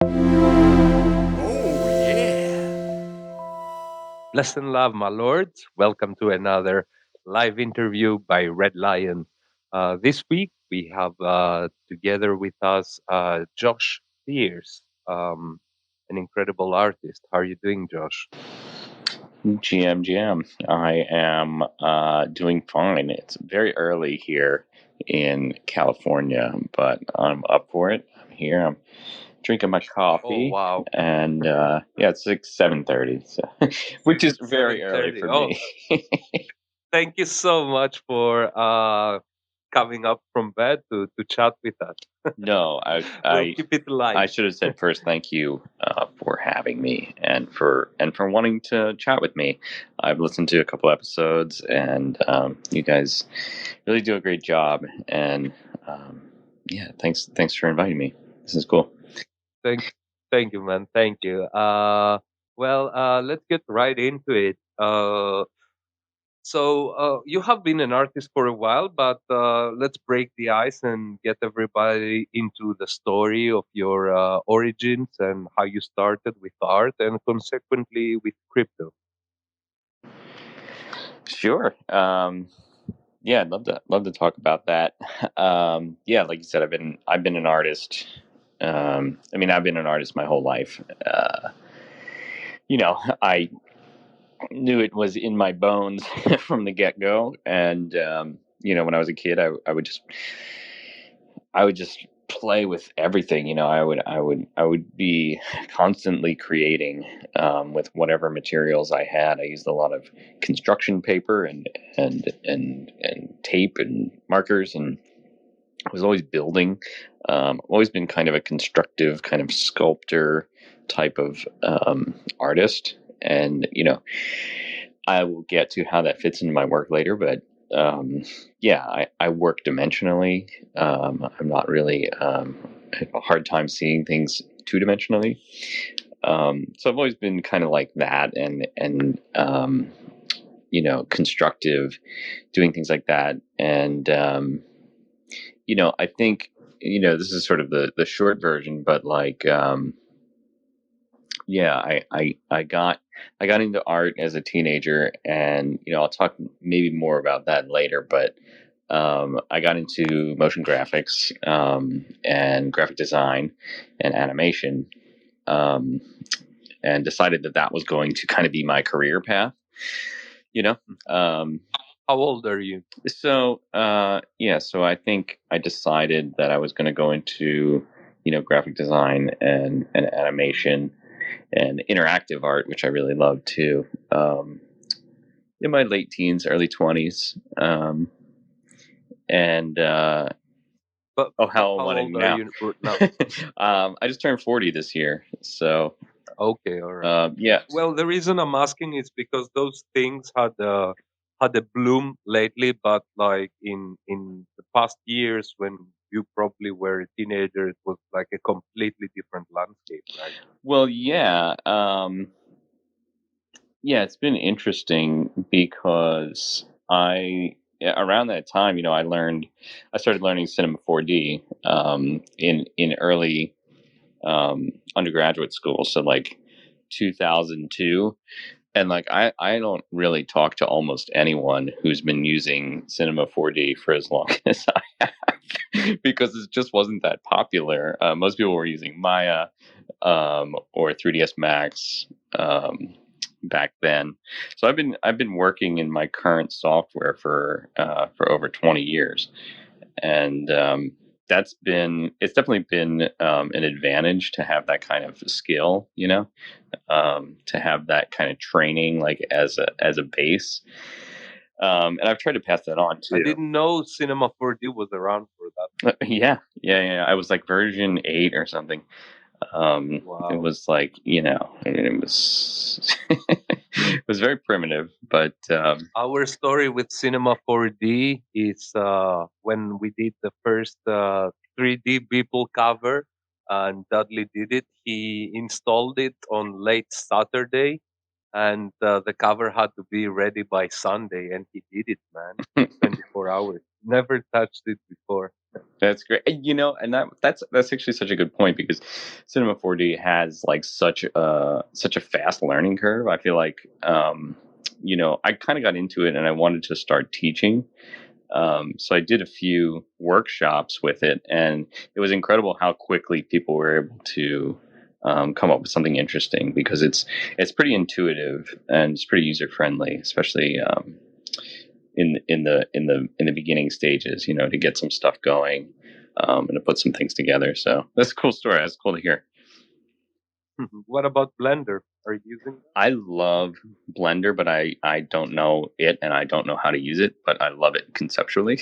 Oh, yeah. Bless and love, my lords. Welcome to another live interview by Red Lion. This week we have together with us Josh Pierce, an incredible artist. How are you doing, Josh? GM. I am doing fine. It's very early here in California, but I'm up for it. I'm here. I'm drinking my Oh, coffee, wow. and yeah, it's like 7:30, so which is very early 7:30. for Oh, me. thank you so much for coming up from bed to chat with us. No, I We'll I keep it light. I should have said first, thank you for having me and for wanting to chat with me. I've listened to a couple episodes, and you guys really do a great job. And yeah, thanks for inviting me. This is cool. Thank, thank you, man. Thank you. Let's get right into it. You have been an artist for a while, but let's break the ice and get everybody into the story of your origins and how you started with art and consequently with crypto. Sure. Yeah, I'd love to talk about that. Yeah, like you said, I've been an artist. I mean, I've been an artist my whole life. I knew it was in my bones from the get go, and when I was a kid, I would just play with everything. I would be constantly creating with whatever materials I had. I used a lot of construction paper and tape and markers, and I was always building. Always been kind of a constructive, kind of sculptor type of artist, and I will get to how that fits into my work later, but yeah, I work dimensionally. I'm not really, I have a hard time seeing things two dimensionally. So I've always been kind of like that, and constructive, doing things like that. And, I think, this is sort of the short version, but like, yeah, I got into art as a teenager, and I'll talk maybe more about that later. But I got into motion graphics and graphic design and animation, um, and decided that that was going to kind of be my career path. You know, um, How old are you? so I think I decided that I was going to go into graphic design and animation and interactive art, which I really love too. In my late teens, early 20s, and But oh, how how old am I old are now? you now? I just turned 40 this year, so Okay, all right. yeah. Well, the reason I'm asking is because those things had a bloom lately, but like in the past years when you probably were a teenager, it was like a completely different landscape, right? Well, yeah, it's been interesting because around that time, I started learning Cinema 4D in early undergraduate school, so like 2002. And like I don't really talk to almost anyone who's been using Cinema 4D for as long as I have, because it just wasn't that popular. Most people were using Maya or 3ds Max back then. So I've been working in my current software for over 20 years, and it's definitely been an advantage to have that kind of skill, to have that kind of training like as a base. And I've tried to pass that on I too. didn't know Cinema 4D was around for that. Yeah. I was like version 8 or something. It Wow. was like, it was it was very primitive, but Our story with Cinema 4D is when we did the first 3D Beeple cover, and Dudley did it. He installed it on late Saturday, and the cover had to be ready by Sunday, and he did it, man, in 24 hours. Never touched it before. That's great. And that's actually such a good point because Cinema 4D has like such a fast learning curve. I feel like I kind of got into it and I wanted to start teaching. So I did a few workshops with it, and it was incredible how quickly people were able to come up with something interesting because it's pretty intuitive and it's pretty user friendly, especially in the beginning stages. To get some stuff going and to put some things together. So that's a cool story. That's cool to hear. What about Blender? Are you using that? I love Blender, but I don't know it and I don't know how to use it, but I love it conceptually.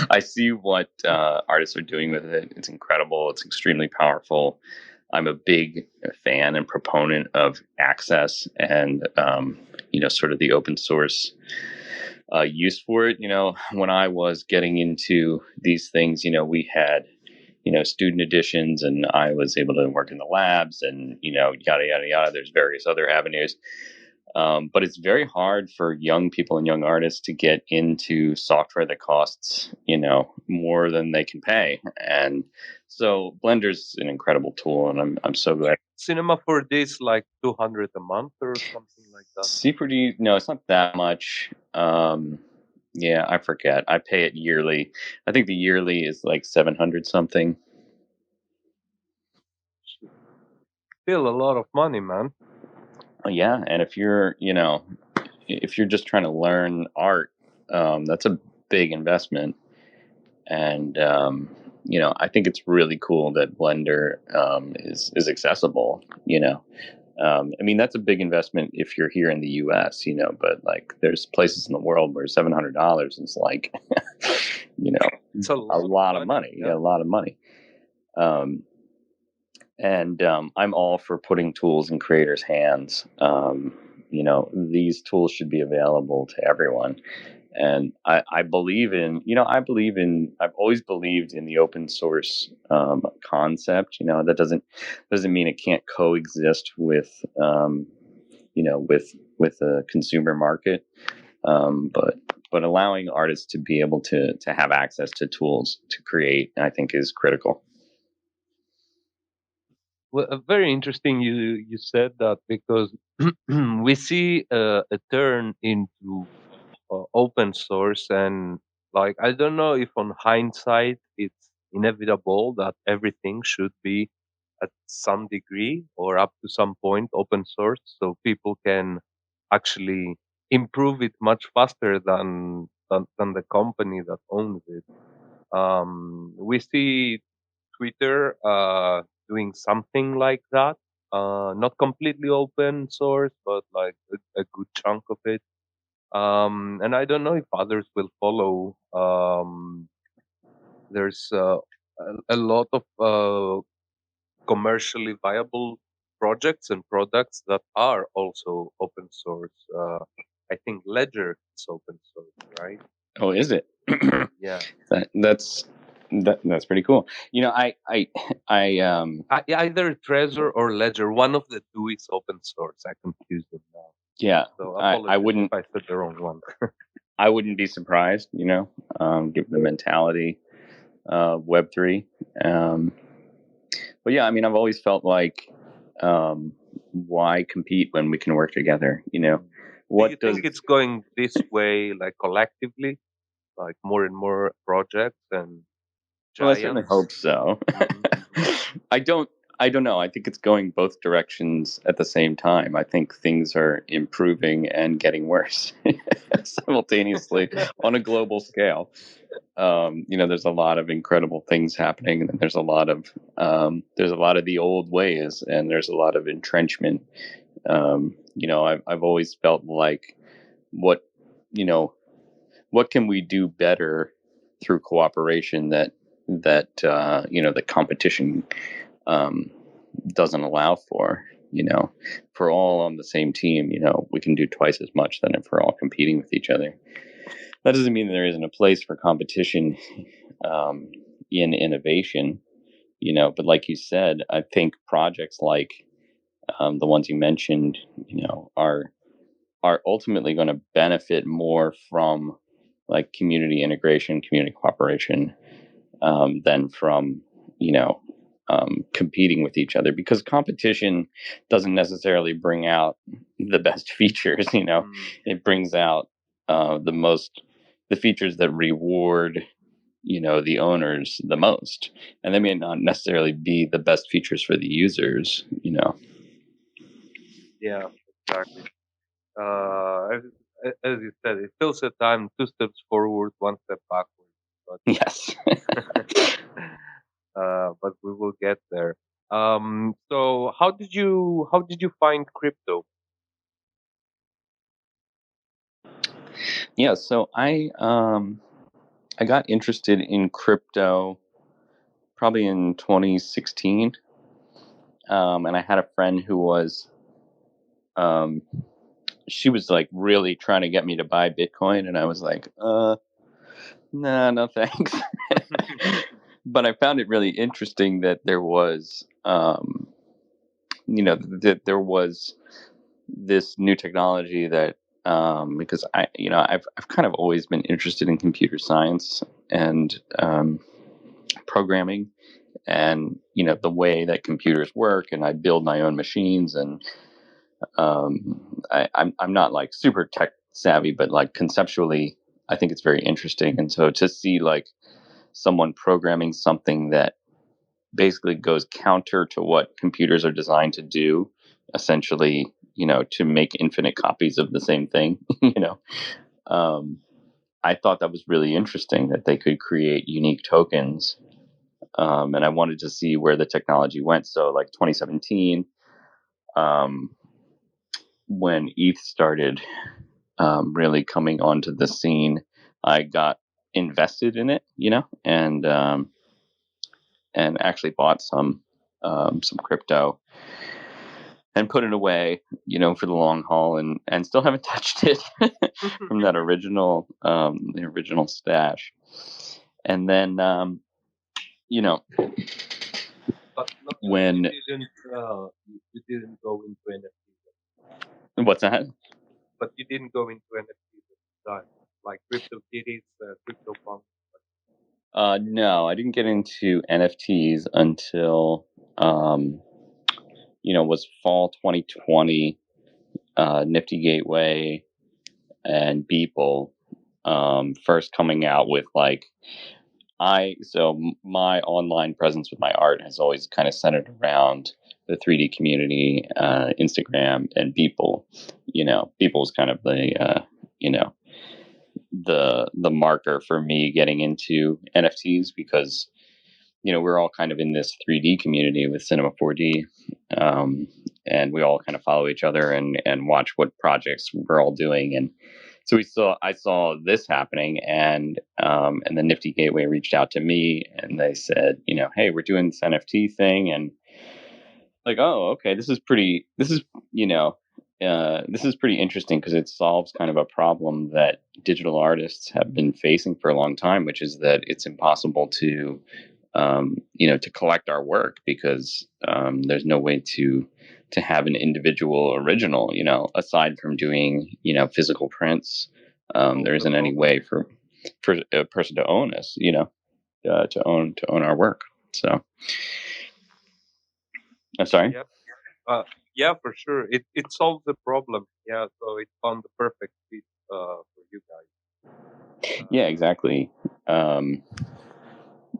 I see what artists are doing with it. It's incredible. It's extremely powerful. I'm a big fan and proponent of access and, sort of the open source use for it. When I was getting into these things, we had student editions, and I was able to work in the labs, and yada yada yada. There's various other avenues, but it's very hard for young people and young artists to get into software that costs more than they can pay, and so Blender's an incredible tool, and I'm so glad. Cinema for this like 200 a month or something like that. C4D, no, it's not that much. Yeah, I forget. I pay it yearly. I think the yearly is like 700 something. Still a lot of money, man. Yeah, and if you're just trying to learn art, that's a big investment. And I think it's really cool that Blender is accessible. I mean, that's a big investment if you're here in the U.S. But like, there's places in the world where $700 is like, It's a lot of money. Yeah. Yeah, a lot of money. And I'm all for putting tools in creators' hands. These tools should be available to everyone. And I believe I've always believed in the open source concept. That doesn't mean it can't coexist with, with the consumer market. But allowing artists to be able to have access to tools to create, I think, is critical. Well, very interesting you said that because we see a turn into open source, and like I don't know if on hindsight it's inevitable that everything should be at some degree or up to some point open source so people can actually improve it much faster than the company that owns it. We see Twitter doing something like that. Not completely open source, but like a good chunk of it. And I don't know if others will follow. There's a lot of commercially viable projects and products that are also open source. I think Ledger is open source, right? Oh, is it? Yeah. That's pretty cool. Either Trezor or Ledger, one of the two is open source. I confused them now. Yeah, So I apologies wouldn't if I said the wrong one. I wouldn't be surprised. Given the mentality of Web3. But yeah, I mean, I've always felt like, why compete when we can work together? Do you What does think it's going this way, like collectively, like more and more projects and Well, I certainly giants? hope so. I don't. I don't know. I think it's going both directions at the same time. I think things are improving and getting worse simultaneously on a global scale. There's a lot of incredible things happening, and there's a lot of the old ways, and there's a lot of entrenchment. I've always felt like, what you know what can we do better through cooperation that the competition um, doesn't allow for. If we're all on the same team, we can do twice as much than if we're all competing with each other. That doesn't mean there isn't a place for competition um, in innovation, but like you said, I think projects like the ones you mentioned, are ultimately going to benefit more from like community integration, community cooperation. than from, you know, competing with each other, because competition doesn't necessarily bring out the best features. Mm, It brings out the features that reward, the owners the most, and they may not necessarily be the best features for the users. yeah, exactly. As, as you said, it feels at time two steps forward, one step backward. Yes. But we will get there. So how did you find crypto? Yeah, so I got interested in crypto probably in 2016. And I had a friend who was um she was like really trying to get me to buy Bitcoin, and I was like, nah, no thanks. But I found it really interesting that there was that there was this new technology that, because I've kind of always been interested in computer science and programming, and the way that computers work, and I build my own machines, and I'm not like super tech savvy, but like conceptually I think it's very interesting. And so to see like someone programming something that basically goes counter to what computers are designed to do, essentially, to make infinite copies of the same thing. um, I thought that was really interesting that they could create unique tokens. And I wanted to see where the technology went. So, like 2017, um, when ETH started really coming onto the scene, I got invested in it, and actually bought some crypto and put it away, for the long haul, and still haven't touched it from that original the original stash. And then you know But no, you when didn't. You didn't go into NFTs, what's that? but you didn't go into NFTs at the time, like crypto kitties, crypto punk. No, I didn't get into NFTs until um, was fall 2020. Nifty Gateway and Beeple first coming out with like my online presence with my art has always kind of centered around the 3D community, Instagram, and Beeple. Beeple was kind of you know the marker for me getting into NFTs, because we're all kind of in this 3D community with Cinema 4D, um, and we all kind of follow each other and watch what projects we're all doing. And so I saw this happening, and the Nifty Gateway reached out to me, and they said, hey, we're doing this NFT thing, and like, oh, okay, you know this is pretty interesting, because it solves kind of a problem that digital artists have been facing for a long time, which is that it's impossible to collect our work, because there's no way to have an individual original, aside from doing, physical prints. Solve There the isn't any problem. way for a person to own us, to own our work. So I'm sorry. Yeah. Uh, yeah, for sure. It solves the problem. Yeah, so it found the perfect fit for you guys. Yeah, Uh, exactly. Um,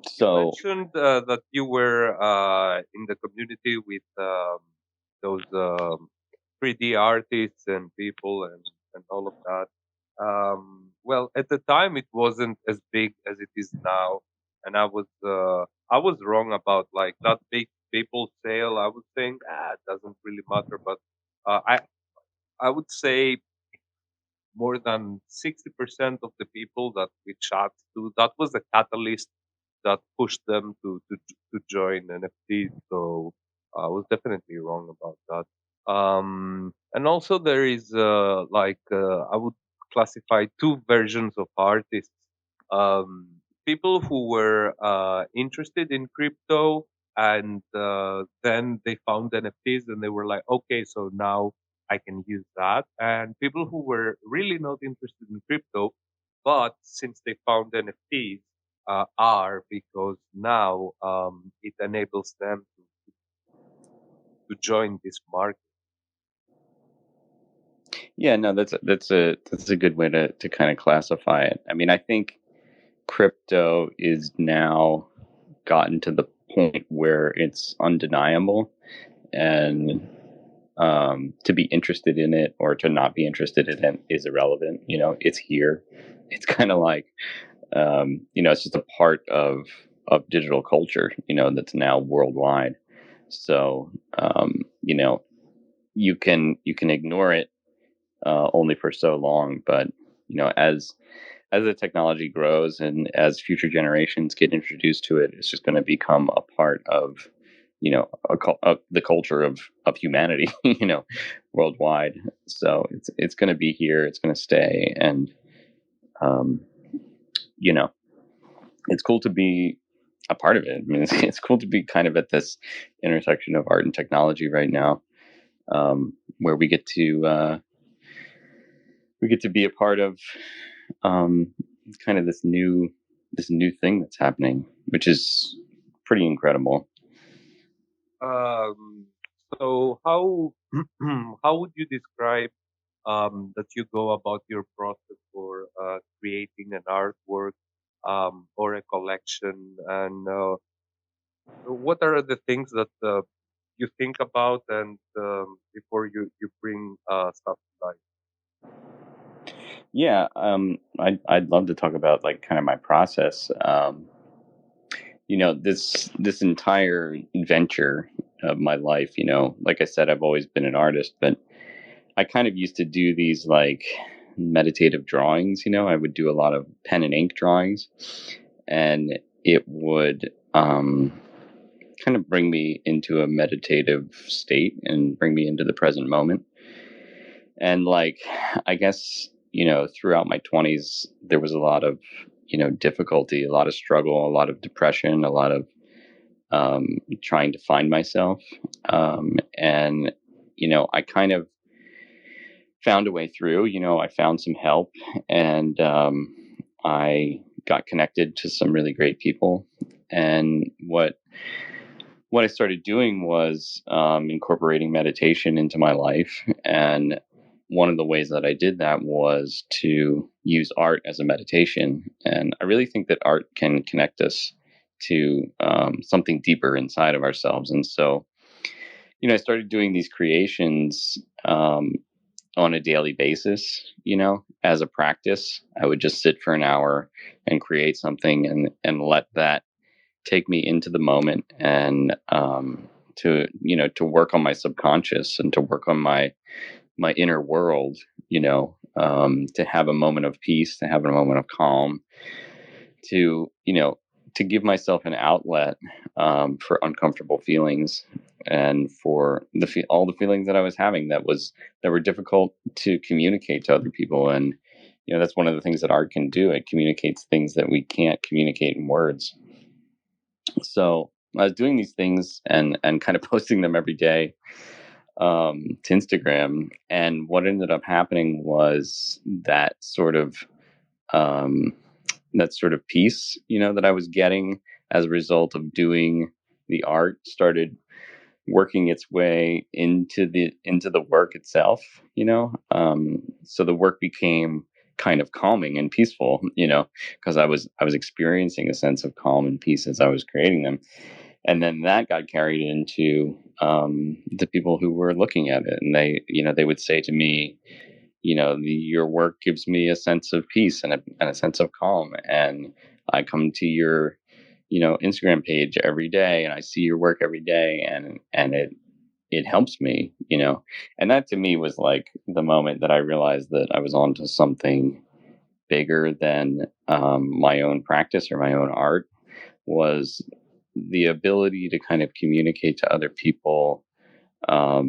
you so mentioned that you were in the community with those 3D artists and people and all of that. Well, at the time, it wasn't as big as it is now, and I was wrong about like that big people sale. I would think it doesn't really matter, but I would say more than 60% of the people that we chat to, that was the catalyst that pushed them to join NFTs. So I was definitely wrong about that. And also there is I would classify two versions of artists. People who were interested in crypto, and then they found NFTs and they were like, okay, so now I can use that. And people who were really not interested in crypto, but since they found NFTs, are, because now it enables them to join this market. Yeah, no, that's a good way to kind of classify it. I mean, I think crypto is now gotten to the point where it's undeniable, and to be interested in it or to not be interested in it is irrelevant. You know, it's here. It's kind of like, it's just a part of digital culture. You know, that's now worldwide. So, you can ignore it only for so long, but as the technology grows and as future generations get introduced to it, it's just going to become a part of, of the culture of humanity, worldwide. So it's going to be here. It's going to stay, and um, you know, it's cool to be a part of it. I mean, it's cool to be kind of at this intersection of art and technology right now, where we get to be a part of um, kind of this new thing that's happening, which is pretty incredible. Um, so how how would you describe that you go about your process for creating an artwork or a collection, and what are the things that you think about and before you bring stuff to life? Yeah, I'd love to talk about like kind of my process. This entire venture of my life. Like I said, I've always been an artist, but I kind of used to do these like meditative drawings. I would do a lot of pen and ink drawings, and it would kind of bring me into a meditative state and bring me into the present moment. And like, I guess, throughout my 20s, there was a lot of, difficulty, a lot of struggle, a lot of depression, a lot of trying to find myself. And, I kind of found a way through. I found some help, and I got connected to some really great people. And what I started doing was incorporating meditation into my life. And one of the ways that I did that was to use art as a meditation. And I really think that art can connect us to something deeper inside of ourselves. And so, I started doing these creations on a daily basis, as a practice. I would just sit for an hour and create something, and let that take me into the moment, and to work on my subconscious and to work on my inner world, to have a moment of peace, to have a moment of calm, to to give myself an outlet for uncomfortable feelings, and for all the feelings that I was having that were difficult to communicate to other people. And that's one of the things that art can do. It communicates things that we can't communicate in words. So I was doing these things and kind of posting them every day to Instagram. And what ended up happening was um, that sort of peace, that I was getting as a result of doing the art started working its way into the work itself. So the work became kind of calming and peaceful, because I was experiencing a sense of calm and peace as I was creating them. And then that got carried into the people who were looking at it, and they would say to me, your work gives me a sense of peace and a sense of calm, and I come to your Instagram page every day, and I see your work every day, and it helps me. And that to me was like the moment that I realized that I was onto something bigger than my own practice or my own art, was the ability to kind of communicate to other people, a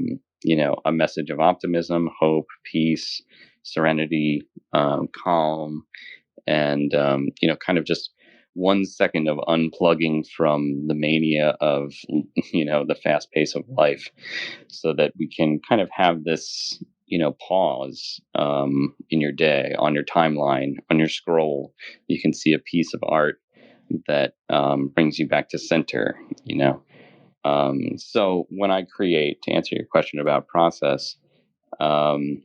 message of optimism, hope, peace, serenity, calm, and kind of just 1 second of unplugging from the mania of the fast pace of life, so that we can kind of have this pause in your day, on your timeline, on your scroll. You can see a piece of art that brings you back to center, you know. So when I create, to answer your question about process, um,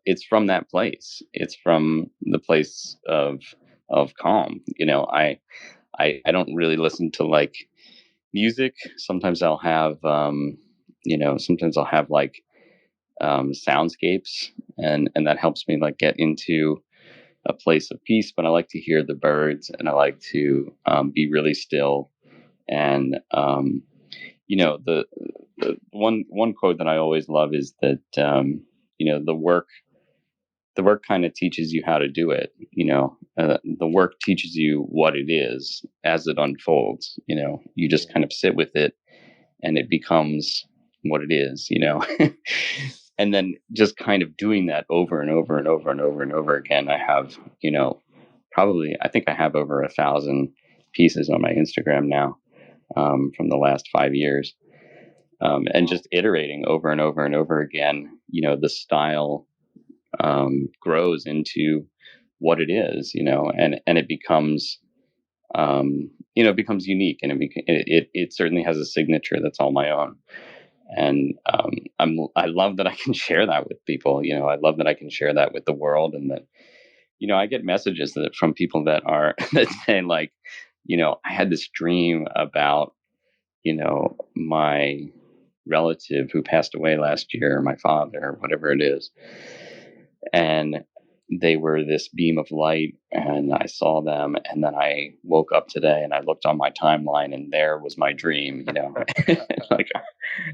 it's from that place. It's from the place of calm. I don't really listen to like music. Sometimes I'll have like soundscapes, and that helps me like get into a place of peace. But I like to hear the birds, and I like to be really still. And the one quote that I always love is that the work kind of teaches you how to do it. The work teaches you what it is as it unfolds. You just Yeah. kind of sit with it, and it becomes what it is. And then just kind of doing that over and over and over and over and over again. I have, probably, I think I have over 1,000 pieces on my Instagram now, from the last 5 years. And just iterating over and over and over again, the style grows into what it is, and it becomes, it becomes unique, and it certainly has a signature that's all my own. And I love that I can share that with people. I love that I can share that with the world, and that I get messages from people that are that say like, I had this dream about my relative who passed away last year, my father, or whatever it is, and they were this beam of light, and I saw them, and then I woke up today and I looked on my timeline, and there was my dream, like,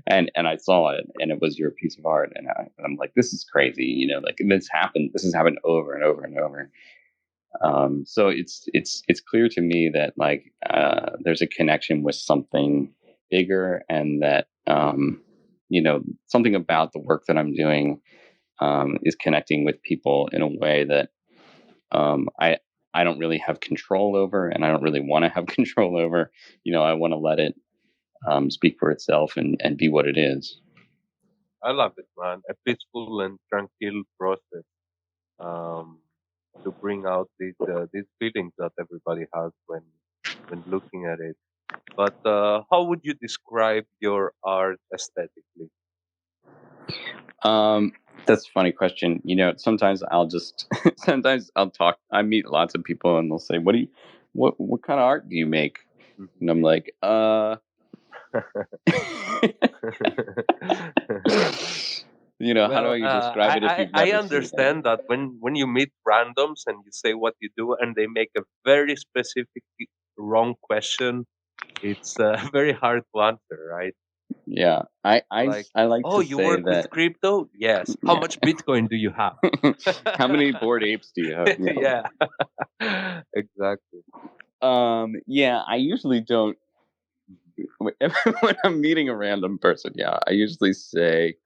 and I saw it, and it was your piece of art, and I'm like, this is crazy, like this has happened over and over and over. So it's clear to me that like there's a connection with something bigger, and that something about the work that I'm doing is connecting with people in a way that I don't really have control over, and I don't really want to have control over. I want to let it speak for itself, and be what it is. I love it, man. A peaceful and tranquil process um, to bring out these feelings that everybody has when looking at it. But how would you describe your art aesthetically? Um, that's a funny question. Sometimes I'll just sometimes I'll talk. I meet lots of people, and they'll say, what kind of art do you make?" Mhm. And I'm like, how do Well, I describe it if you've I never seen it? understand that when you meet randoms and you say what you do and they make a very specific wrong question, it's very hard to answer, right? Yeah, Like, I like oh, to you say work with that. crypto? Yes. How Yeah. much Bitcoin do you have? How many bored apes do you have? Yeah, exactly. Yeah, I usually don't. When I'm meeting a random person, yeah, I usually say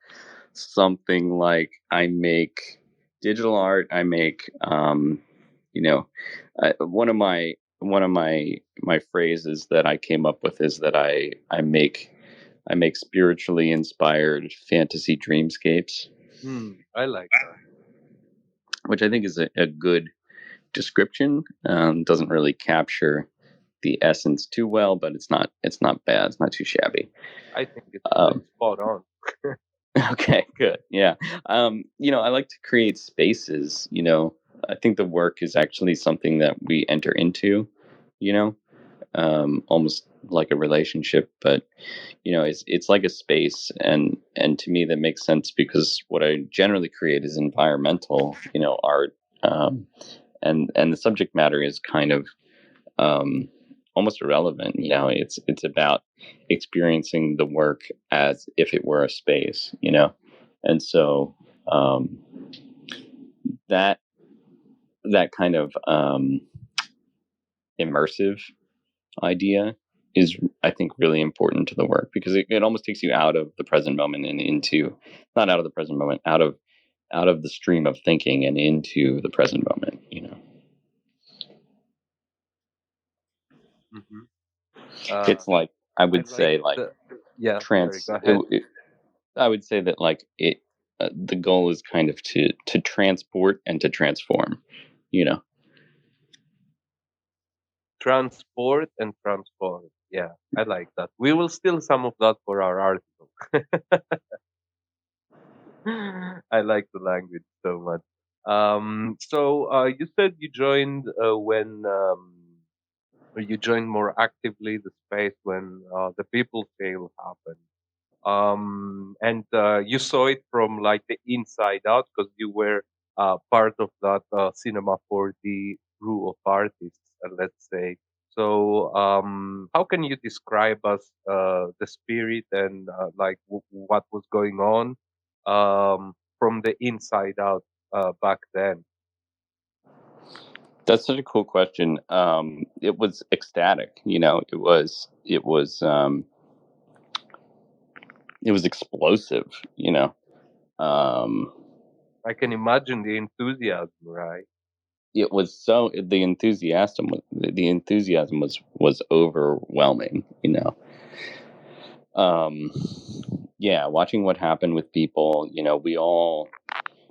something like, I make digital art. I make, you know, one of my phrases that I came up with is that I make spiritually inspired fantasy dreamscapes, I like that. which I think is a good description. Doesn't really capture the essence too well, but it's not bad. It's not too shabby. I think it's Um, spot on. okay, good. Yeah. I like to create spaces. I think the work is actually something that we enter into. You know, almost like a relationship, but it's like a space, and to me that makes sense because what I generally create is environmental, art, and the subject matter is kind of um, almost irrelevant. It's about experiencing the work as if it were a space, and so um, that that kind of immersive idea is, I think, really important to the work because it almost takes you out of the present moment and into, not out of the present moment, out of the stream of thinking and into the present moment. Hmm. Uh, It's like, I I would like say, like the. Yeah, sorry. trans Go it, ahead. it, I would say that like the goal is kind of to transport and to transform, you know. Transport and transform. Yeah, I like that. We will steal some of that for our article. I like the language so much. So you said you joined when you joined more actively the space when the people sale happened. And you saw it from like the inside out because you were part of that Cinema 4D crew of artists, let's say. So, how can you describe us the spirit and like what was going on from the inside out back then? That's such a cool question. It was ecstatic, you know. It was explosive, you know. Um, I can imagine the enthusiasm, right? it was so the enthusiasm was overwhelming, you know. Um, yeah, watching what happened with people, you know, we all,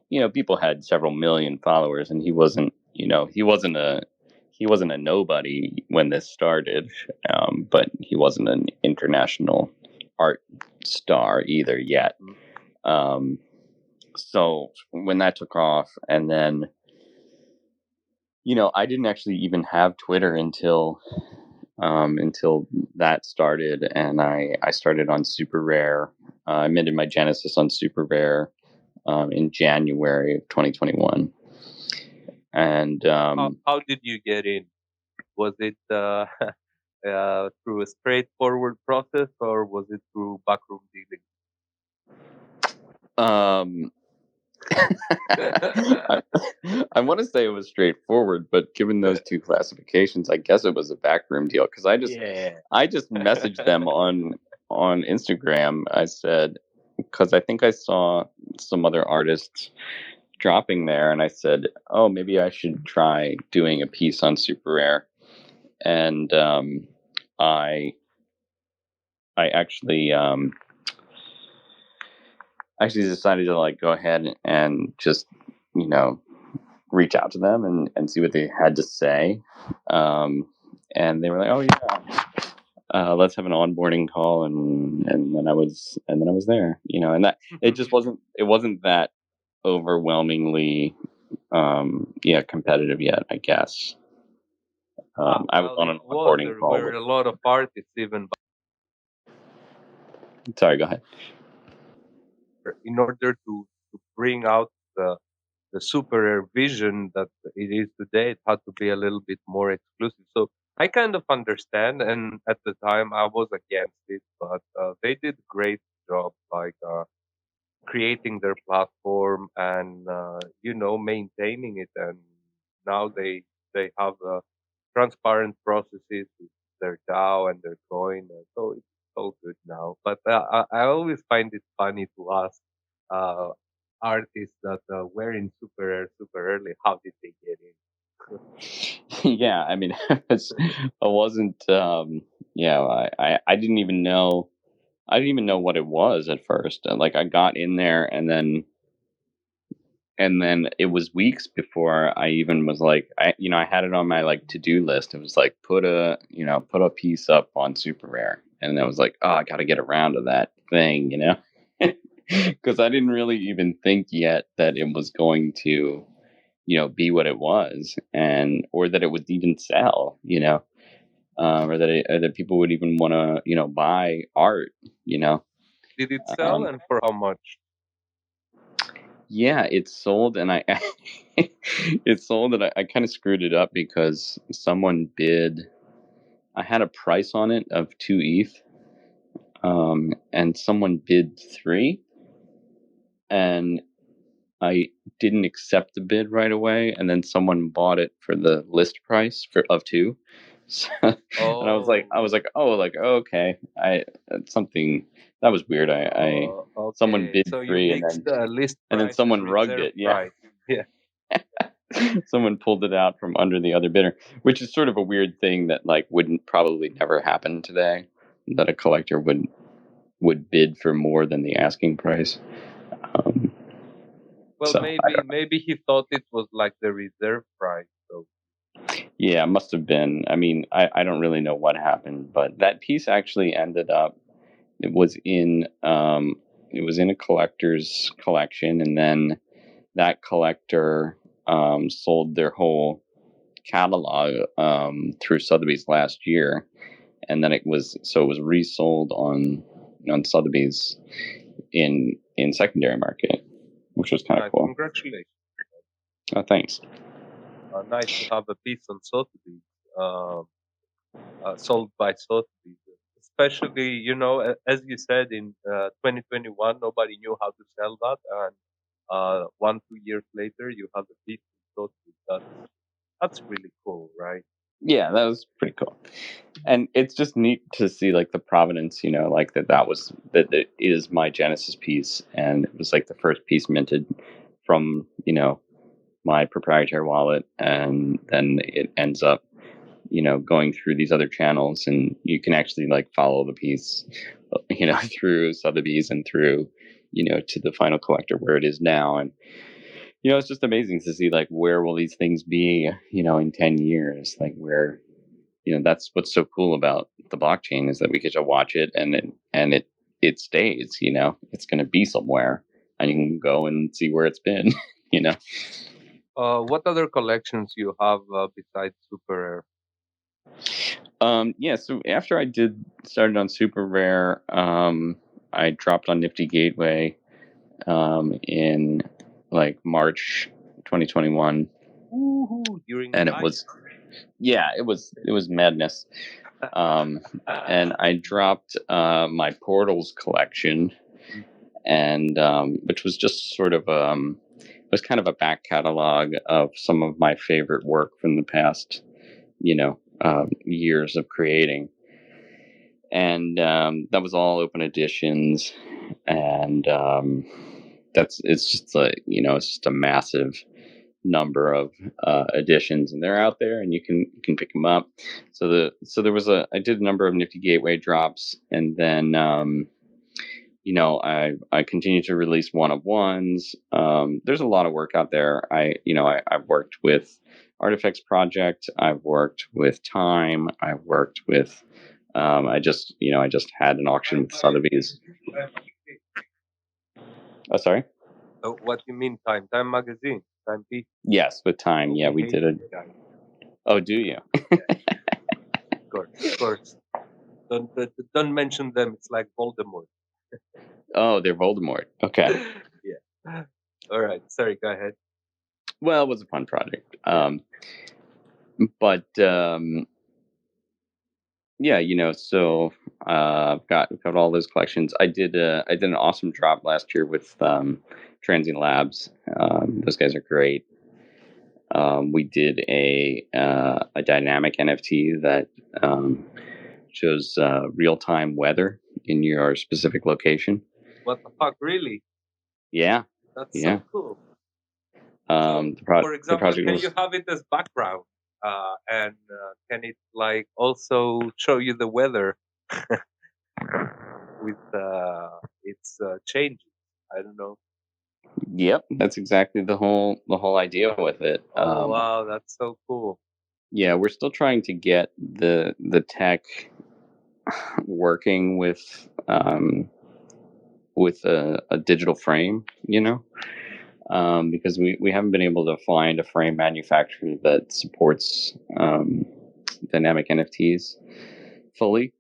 you know, people had several million followers, and he wasn't a nobody when this started, but he wasn't an international art star either yet. Mm. Um, so when that took off, and then, you know, I didn't actually even have Twitter until that started, and I started on Super Rare. I minted my Genesis on Super Rare in January of 2021, and How did you get in? Was it through a straightforward process, or was it through backroom um, dealing? I, I want to say it was straightforward, but given those two classifications, I guess it was a backroom deal because Yeah. I just messaged them on Instagram. I said, because I think I saw some other artists dropping there, and I said, oh, maybe I should try doing a piece on Super Rare. And I I actually decided to like go ahead and just, you know, reach out to them and see what they had to say. Um, and they were like, oh yeah, let's have an onboarding call, and then I was there, you know. And that it wasn't that overwhelmingly yeah, competitive yet, I guess. I was Well, on it an was. onboarding There call were with. a lot of artists even Sorry, go ahead. in order to bring out the super rare vision that it is today. It had to be a little bit more exclusive. So I kind of understand. And at the time, I was against it, but they did a great job, like creating their platform and maintaining it. And now they have transparent processes with their DAO and their coin, so it's all good now. But I always find it funny to ask uh, artists that were in super rare super early, how did they get Yeah, I mean, I wasn't. Yeah, I didn't even know. I didn't even know what it was at first. Like I got in there, and then it was weeks before I even was like, I had it on my like to do list. It was like put a piece up on Super Rare, and I was like, oh, I got to get around to that thing, you know, because I didn't really even think yet that it was going to, be what it was, and or that it would even sell, or that people would even want to, buy art, you know. it? Did it sell, Um, and for how much? Yeah, it sold, and I it sold, and I kind of screwed it up because someone bid. I had a price on it of 2 ETH, and someone bid 3, and I didn't accept the bid right away, and then someone bought it for the list price of 2. So, and I was Oh, like, oh, like okay, that's something that was weird. I someone okay. bid So you 3, mixed list and then price and someone rugged reserve it. Yeah. price. Yeah. Someone pulled it out from under the other bidder, which is sort of a weird thing that like wouldn't probably never happen today. That a collector would bid for more than the asking price. Um, Well, so I maybe he thought it was like the reserve price. So. Yeah, it must have been. I mean, I don't really know what happened, but that piece actually ended up. It was in it was in a collector's collection, and then that collector sold their whole catalog through Sotheby's last year, and then it was resold on Sotheby's in secondary market, which was kind of Nice. cool. Congratulations. Oh, thanks. Nice to have a piece on Sotheby's, sold by Sotheby's. Especially, as you said, in 2021, nobody knew how to sell that, and 1, 2 years later, you have a piece on Sotheby's. That's really cool, right? Yeah, that was pretty cool. And it's just neat to see like the provenance, like that is my Genesis piece, and it was like the first piece minted from my proprietary wallet, and then it ends up going through these other channels, and you can actually like follow the piece, through Sotheby's and through to the final collector where it is now. And it's just amazing to see like where will these things be in 10 years, like where that's what's so cool about the blockchain, is that we get to watch it, and it stays. It's going to be somewhere, and you can go and see where it's been. you know What other collections you have besides Super yeah, so after I started on Super Rare, I dropped on Nifty Gateway in like March 2021. Woohoo! During And the it was it was madness. And I dropped my Portals collection, and which was just sort of it was kind of a back catalog of some of my favorite work from the past years of creating. And that was all open editions, and it's just it's just a massive number of editions, and they're out there, and you can pick them up. So there was I did a number of Nifty Gateway drops, and then I continue to release one-of-ones. There's a lot of work out there. I've worked with Artifacts Project. I've worked with Time. I've worked with. I just had an auction with Sotheby's. Oh, sorry. What you mean, Time? Time magazine, Time piece. Yes, with Time. Yeah, we did it. Oh, do you? Of course. Don't mention them. It's like Voldemort. Oh, they're Voldemort. Okay. Yeah. All right. Sorry. Go ahead. Well, it was a fun project. But yeah, so got all those collections. I did an awesome drop last year with Transient Labs. Those guys are great. We did a dynamic NFT that shows real time weather in your specific location. What the fuck? Really? Yeah. That's Yeah. so cool. For example, can you have it as background? And can it like also show you the weather with its changes? I don't know. Yep, that's exactly the whole idea with it. Oh wow, that's so cool. Yeah, we're still trying to get the tech working with a digital frame, because we haven't been able to find a frame manufacturer that supports dynamic NFTs fully.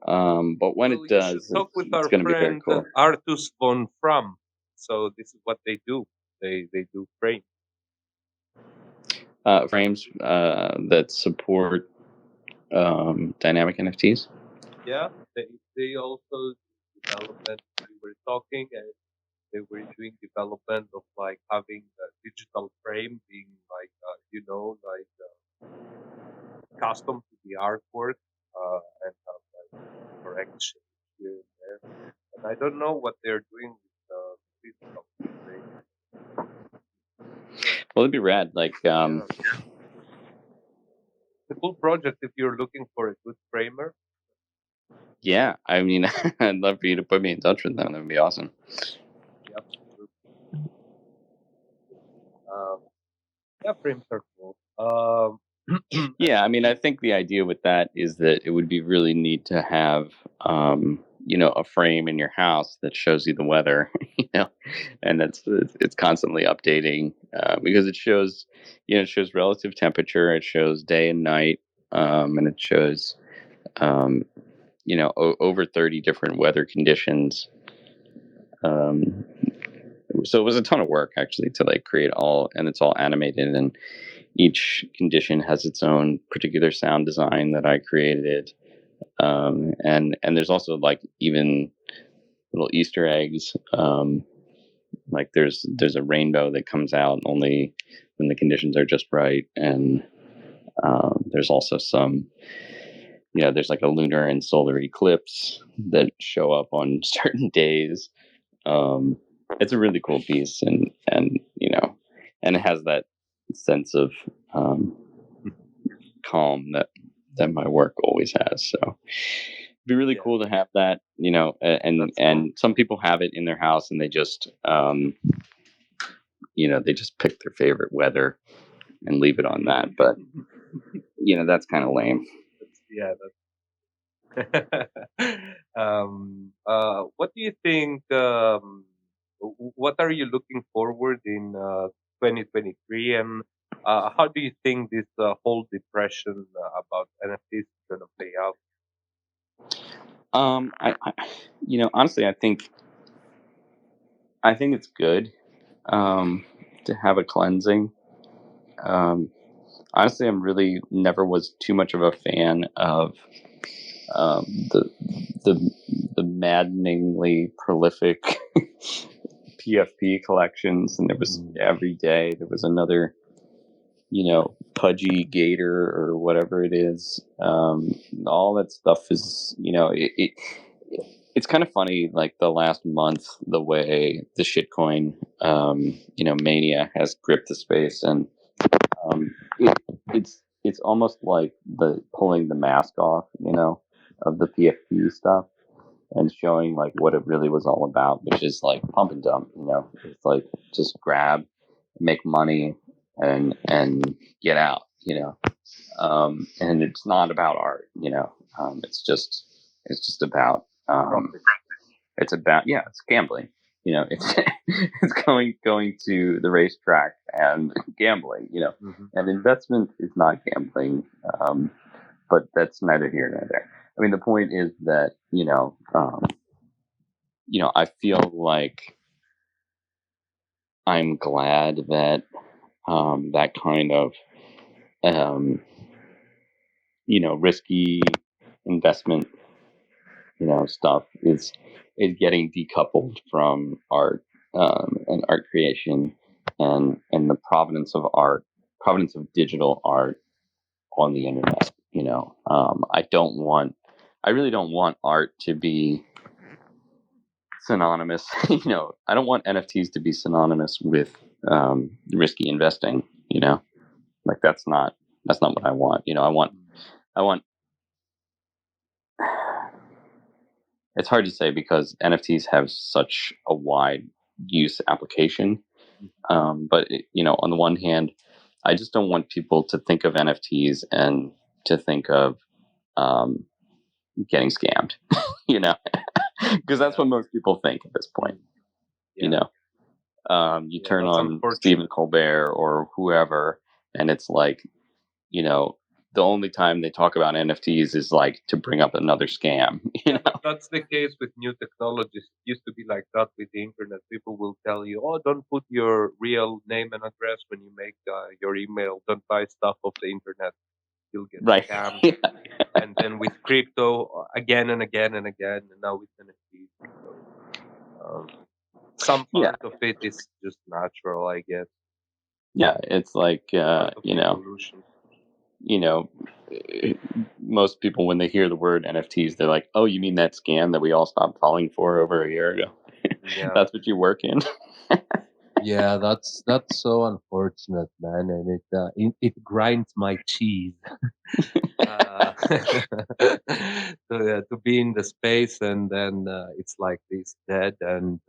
But when it does, you should talk with it's our going to be very friend cool. Artus von Fram. So this is what they do. They do frames. Frames that support dynamic NFTs. Yeah, they also development. We were talking, and they were doing development of like having a digital frame being like custom to the artwork and have like correction here and there. And I don't know what they're doing with the physical frame. Well, it'd be rad. Like, It's a cool project if you're looking for a good framer. yeah, I mean, I'd love for you to put me in touch with them. That would be awesome. Yep. Yeah, frames are cool. Yeah, I mean, I think the idea with that is that it would be really neat to have, a frame in your house that shows you the weather, and it's constantly updating because it shows relative temperature, it shows day and night, and it shows, um, over 30 different weather conditions. Um, so it was a ton of work actually to like create all, and it's all animated, and each condition has its own particular sound design that I created. And there's also like even little Easter eggs. Like there's a rainbow that comes out only when the conditions are just right, and there's also some, there's like a lunar and solar eclipse that show up on certain days. Um, it's a really cool piece, and it has that sense of um, calm that my work always has. So it'd be really Yeah, cool to have that, and that's cool. some people have it in their house and they just they just pick their favorite weather and leave it on that. But that's kind of lame. Yeah, what do you think? What are you looking forward in 2023, and how do you think this whole depression about NFTs is going to play out? Honestly, I think it's good to have a cleansing. Um, Honestly, I'm really never was too much of a fan of um, the the the maddeningly prolific PFP collections, and there was Mm. every day there was another, pudgy gator or whatever it is. All that stuff is, it's kind of funny. Like the last month, the way the shitcoin, mania has gripped the space, and it's almost like the pulling the mask off, of the PFP stuff and showing like what it really was all about, which is like pump and dump. It's like just grab, make money, and get out. And it's not about art. It's just about Profit. it's about, yeah, it's gambling. It's it's going to the racetrack and gambling. Hmm. And investment is not gambling, but that's neither here nor there. I mean, the point is that I feel like I'm glad that that kind of um, risky investment, stuff is getting decoupled from art, and art creation, and the provenance of digital art on the internet. I really don't want art to be synonymous. I don't want NFTs to be synonymous with risky investing. Like that's not what I want. I want. It's hard to say because NFTs have such a wide use application. But on the one hand, I just don't want people to think of NFTs and to think of um, getting scammed. You know, because that's Yeah. what most people think at this point. Mm. You Yeah. know, you Yeah. turn That's on Stephen unfortunate. Colbert or whoever, and it's like, you know, the only time they talk about NFTs is like to bring up another scam. You Yeah, but know, that's the case with new technologies. It used to be like that with the internet. People will tell you, "Oh, don't put your real name and address when you make your email. Don't buy stuff off the internet. You'll get right? scammed." Yeah. And then with crypto, again and again and again, and now with NFTs. So some Yeah, part of it is just natural, I guess, yeah. It's like part of the evolution. you know, eh, most people when they hear the word NFTs, they're like, "Oh, you mean that scam that we all stopped falling for over a year ago? Yeah, That's what you work in." yeah, that's so unfortunate, man, and it grinds my cheese. To be in the space and then it's like this dead and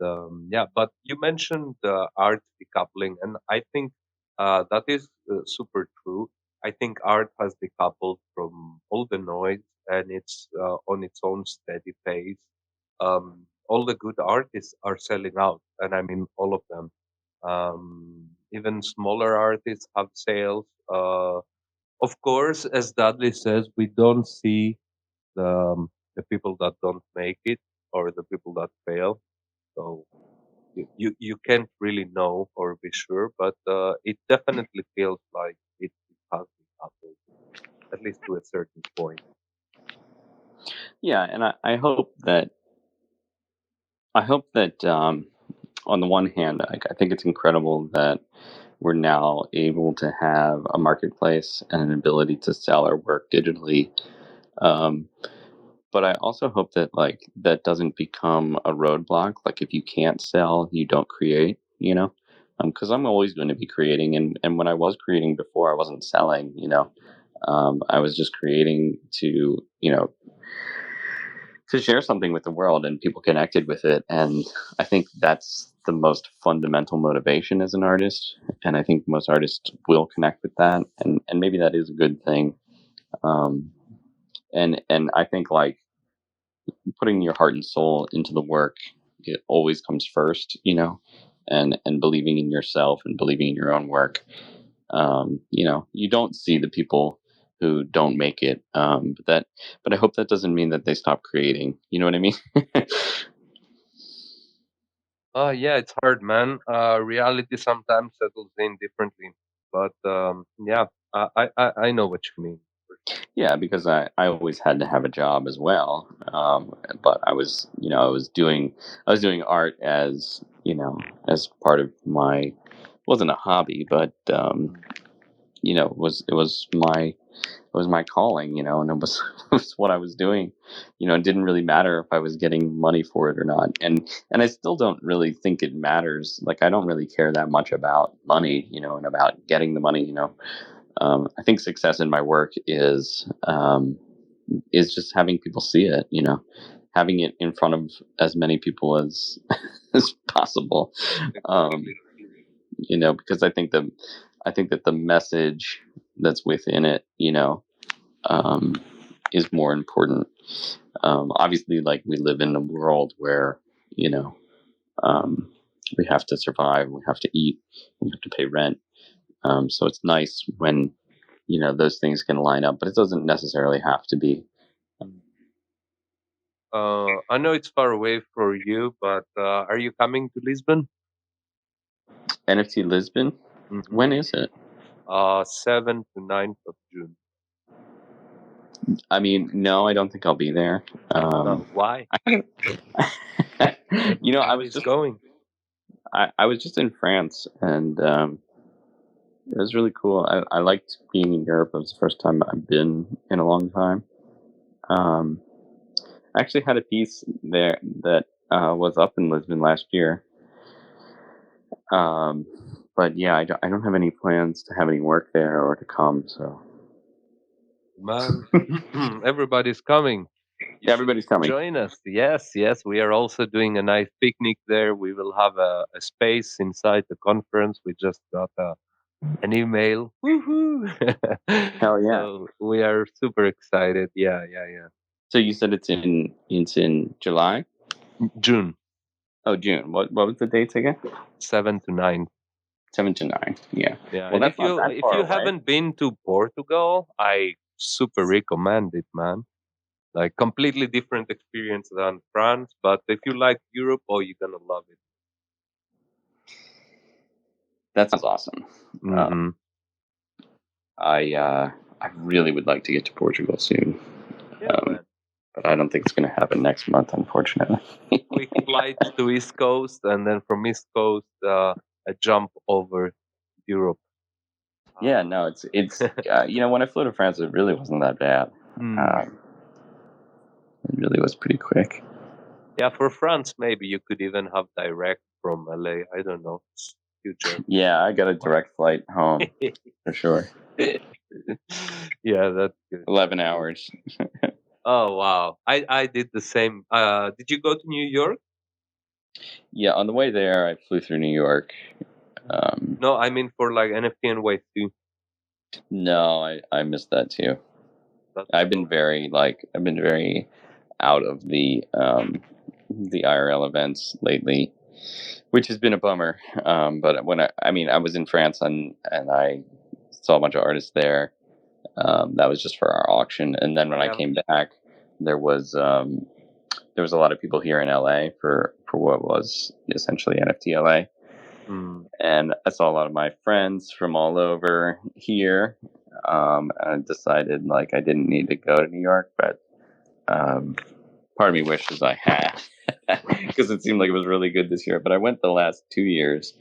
yeah, but you mentioned art decoupling, and I think that is super true. I think art has decoupled from all the noise and it's on its own steady pace. All the good artists are selling out, and I mean all of them. Even smaller artists have sales. Of course, as Dudley says, we don't see the people that don't make it or the people that fail. So you can't really know or be sure, but it definitely feels like it has been coupled, at least to a certain point. Yeah, and I hope that on the one hand, I think it's incredible that we're now able to have a marketplace and an ability to sell our work digitally. Um, but I also hope that that doesn't become a roadblock. Like if you can't sell, you don't create. Because I'm always going to be creating, and when I was creating before, I wasn't selling. I was just creating to share something with the world, and people connected with it. And I think that's the most fundamental motivation as an artist. And I think most artists will connect with that, and maybe that is a good thing. Um, and I think like putting your heart and soul into the work, it always comes first, and believing in yourself and believing in your own work. You don't see the people who don't make it, but I hope that doesn't mean that they stop creating. You know what I mean? Yeah, it's hard, man. Reality sometimes settles in differently, but yeah, I know what you mean. Yeah, because I always had to have a job as well. But I was doing art as part of my, wasn't a hobby, but it was my calling, and it was it was what I was doing. It didn't really matter if I was getting money for it or not, and I still don't really think it matters. Like I don't really care that much about money, and about getting the money. I think success in my work is just having people see it. Having it in front of as many people as as possible. Um, because I think that the message that's within it, um, is more important. Obviously, like we live in a world where you know um, we have to survive, we have to eat, we have to pay rent. So it's nice when those things can line up, but it doesn't necessarily have to be. Mm. I know it's far away for you, but are you coming to Lisbon? NFT Lisbon. Mm-hmm. When is it? 7th to 9th of June. I mean, no, I don't think I'll be there. Why? I was Everybody's just going. I was just in France, and it was really cool. I liked being in Europe. It was the first time I've been in a long time. Um, I actually had a piece there that was up in Lisbon last year. Um, but yeah, I don't have any plans to have any work there or to come. So Man, everybody's coming. You yeah, should everybody's coming. join us. Yes, yes. We are also doing a nice picnic there. We will have a space inside the conference. We just got an email. Woohoo! Hell yeah! So we are super excited. Yeah, yeah, yeah. So you said it's in July? June Oh, June. What was the dates again? 7 to 9. 7 to 9. Yeah. Yeah, Well, and that's not that if far you away. haven't been to Portugal, I super recommend it, man. Like completely different experience than France, but if you like Europe, oh, you're gonna love it. That sounds awesome. Hmm. I really would like to get to Portugal soon, Yeah, man. but I don't think it's going to happen next month, unfortunately. Quick flights to East Coast, and then from East Coast, a jump over Europe. Yeah, no, it's when I flew to France, it really wasn't that bad. Hmm. Um, it really was pretty quick. Yeah, for France, maybe you could even have direct from LA. I don't know. It's future. Yeah, I got a direct flight home for sure. Yeah, that's good. 11 hours. Oh wow, I did the same. Did you go to New York? Yeah, on the way there, I flew through New York. Um, No, I mean for like NFT and Wave 2. No, I missed that too. That's so. I've been very out of the IRL events lately, which has been a bummer. But I mean, I was in France and I saw a bunch of artists there. That was just for our auction, and then when I Yeah. came back, there was um, there was a lot of people here in LA for what was essentially NFT LA, Mm. and I saw a lot of my friends from all over here. And I decided like I didn't need to go to New York, but um, part of me wishes I had because it seemed like it was really good this year. But I went the last 2 years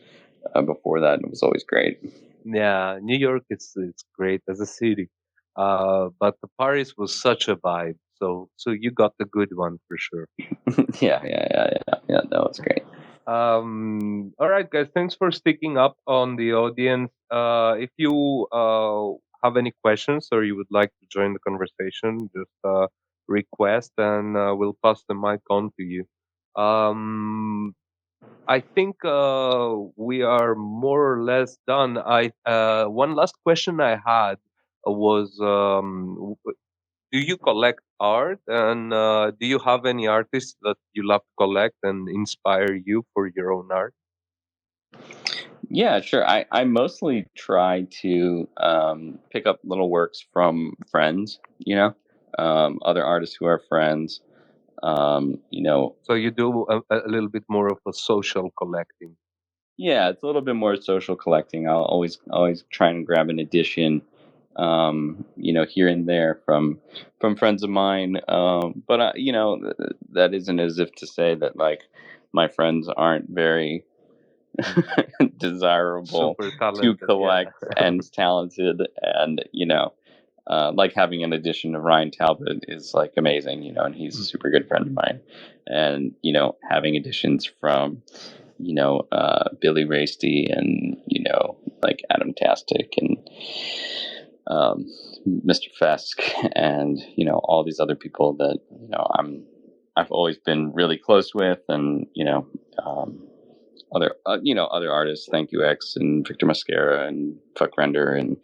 before that, and it was always great. Yeah, New York is it's great as a city, but the Paris was such a vibe. So you got the good one for sure. Yeah. That was great. All right, guys. Thanks for sticking up on the audience. If you have any questions or you would like to join the conversation, just request and we'll pass the mic on to you. Um, I think we are more or less done. I One last question I had was do you collect art and do you have any artists that you love to collect and inspire you for your own art? Yeah, sure. I mostly try to pick up little works from friends, other artists who are friends. You know, So you do a little bit more of a social collecting. yeah, it's a little bit more social collecting. I'll always try and grab an edition, here and there from friends of mine. But that isn't as if to say that like my friends aren't very desirable Super to talented, yeah. collect and talented, and like having an edition of Ryan Talbot is like amazing, and he's a super good friend of mine. And having editions from Billy Raisty and like Adam Tastic and Mr. Fesk and all these other people that I've always been really close with, and other artists, Thank You X and Victor Mascara and Fuck Render and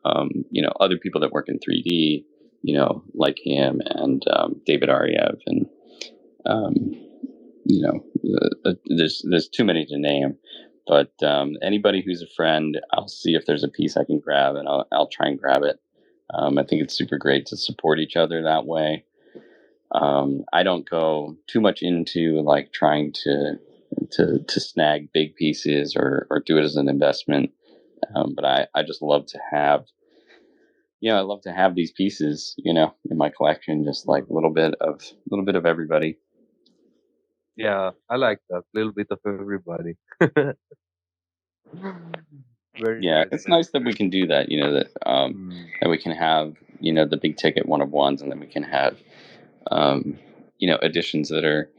other people that work in 3D, like him and David Ariev and um, there's too many to name. But anybody who's a friend, I'll see if there's a piece I can grab, and I'll try and grab it. I think it's super great to support each other that way. I don't go too much into like trying to snag big pieces or do it as an investment. But I just love to have I love to have these pieces, in my collection, just like a little bit of everybody. Yeah, I like that. Little bit of everybody. Very Yeah, nice, it's man. nice that we can do that. Mm. That we can have the big ticket one of ones, and then we can have um, editions that are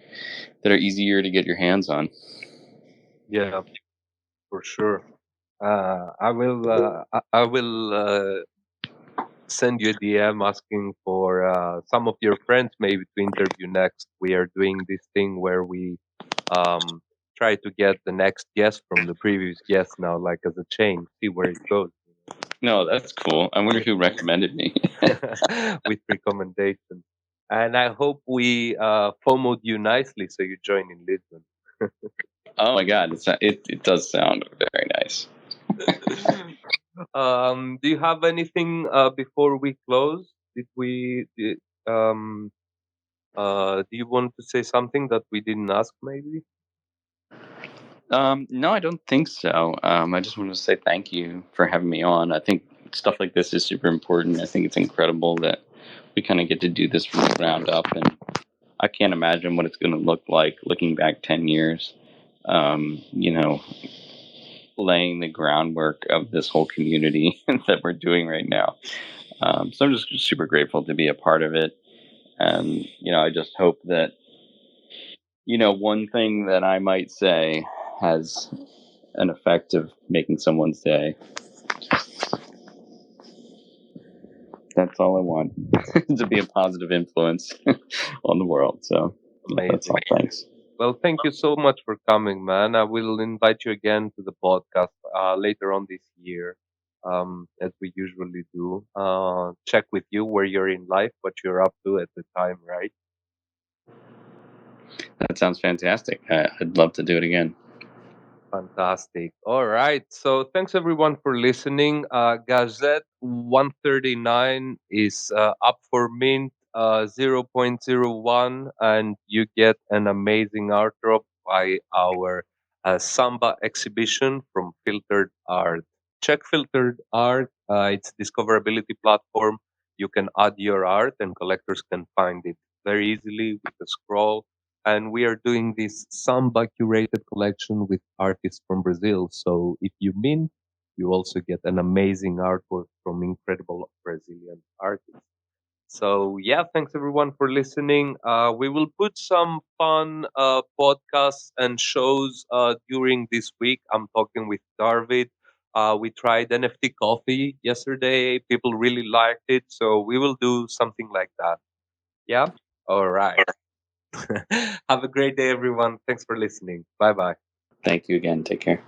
easier to get your hands on. Yeah, for sure. I will send you a DM asking for some of your friends maybe to interview next. We are doing this thing where we um, try to get the next guest from the previous guest now, like as a chain, see where it goes. No, that's cool. I wonder who recommended me. With recommendation. And I hope we FOMOed you nicely so you join in Lisbon. Oh my god, it does sound very nice. Do you have anything before we close? Um, do you want to say something that we didn't ask, maybe? No, I don't think so. I just want to say thank you for having me on. I think stuff like this is super important. I think it's incredible that we kind of get to do this from the ground up, and I can't imagine what it's going to look like looking back 10 years. Um, you know, laying the groundwork of this whole community that we're doing right now. So I'm just super grateful to be a part of it. And, I just hope that, one thing that I might say has an effect of making someone's day. That's all I want, to be a positive influence on the world. So, yeah, that's all. Amazing. Thanks. Well, thank you so much for coming, man. I will invite you again to the podcast later on this year. as we usually do. Check with you where you're in life, what you're up to at the time, right? That sounds fantastic. I'd love to do it again. Fantastic. All right. So thanks everyone for listening. Gazette 139 is up for mint 0.01, and you get an amazing art drop by our Samba exhibition from Filtered Art. Check Filtered Art. It's discoverability platform. You can add your art, and collectors can find it very easily with a scroll, and we are doing this Samba curated collection with artists from Brazil. So if you mint, you also get an amazing artwork from incredible Brazilian artists. So yeah, thanks everyone for listening. We will put some fun podcasts and shows during this week. I'm talking with Darvid. We tried NFT coffee yesterday. People really liked it, so we will do something like that. Yeah. All right. Have a great day, everyone. Thanks for listening. Bye bye. Thank you again. Take care.